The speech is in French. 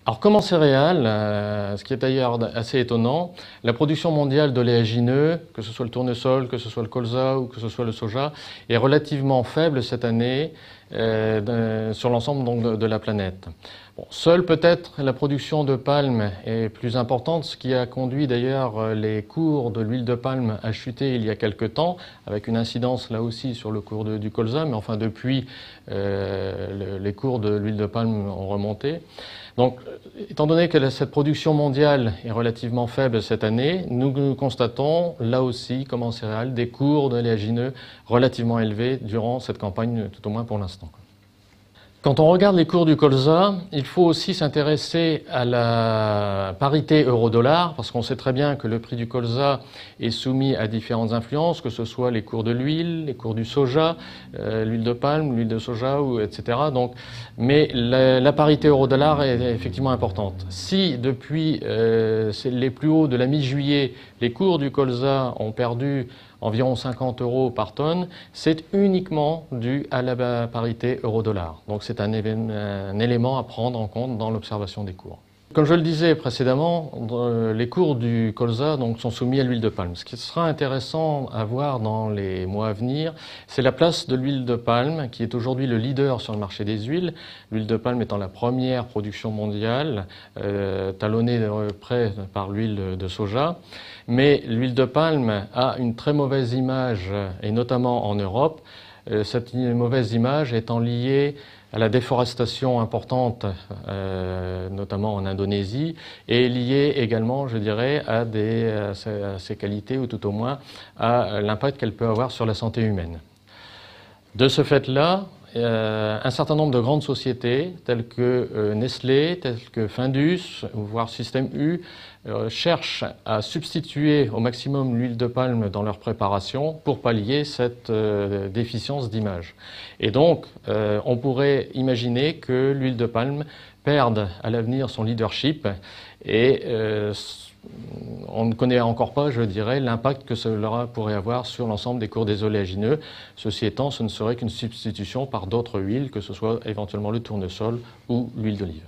Alors, comme en céréales, ce qui est d'ailleurs assez étonnant, la production mondiale d'oléagineux, que ce soit le tournesol, que ce soit le colza ou que ce soit le soja, est relativement faible cette année sur l'ensemble de la planète. Bon, seule peut-être la production de palme est plus importante, ce qui a conduit d'ailleurs les cours de l'huile de palme à chuter il y a quelque temps, avec une incidence là aussi sur le cours du colza, mais enfin depuis les cours de l'huile de palme ont remonté. Donc, étant donné que cette production mondiale est relativement faible cette année, nous constatons là aussi, comme en céréales, des cours d'oléagineux relativement élevés durant cette campagne, tout au moins pour l'instant. Quand on regarde les cours du colza, il faut aussi s'intéresser à la parité euro-dollar, parce qu'on sait très bien que le prix du colza est soumis à différentes influences, que ce soit les cours de l'huile, les cours du soja, l'huile de palme, l'huile de soja, etc. Donc, mais la parité euro-dollar est effectivement importante. Si depuis les plus hauts de la mi-juillet, les cours du colza ont perdu environ 50 € par tonne, c'est uniquement dû à la parité euro-dollar. Donc c'est un élément à prendre en compte dans l'observation des cours. Comme je le disais précédemment, les cours du colza sont soumis à l'huile de palme. Ce qui sera intéressant à voir dans les mois à venir, c'est la place de l'huile de palme, qui est aujourd'hui le leader sur le marché des huiles. L'huile de palme étant la première production mondiale, talonnée de près par l'huile de soja. Mais l'huile de palme a une très mauvaise image, et notamment en Europe. Cette mauvaise image étant liée à la déforestation importante, notamment en Indonésie, et liée également, je dirais, à ses qualités, ou tout au moins à l'impact qu'elle peut avoir sur la santé humaine. De ce fait-là, un certain nombre de grandes sociétés, telles que Nestlé, telles que Findus, voire Système U, cherchent à substituer au maximum l'huile de palme dans leur préparation pour pallier cette déficience d'image. Et donc, on pourrait imaginer que l'huile de palme perde à l'avenir son leadership et on ne connaît encore pas, je dirais, l'impact que cela pourrait avoir sur l'ensemble des cours des oléagineux. Ceci étant, ce ne serait qu'une substitution par d'autres huiles, que ce soit éventuellement le tournesol ou l'huile d'olive.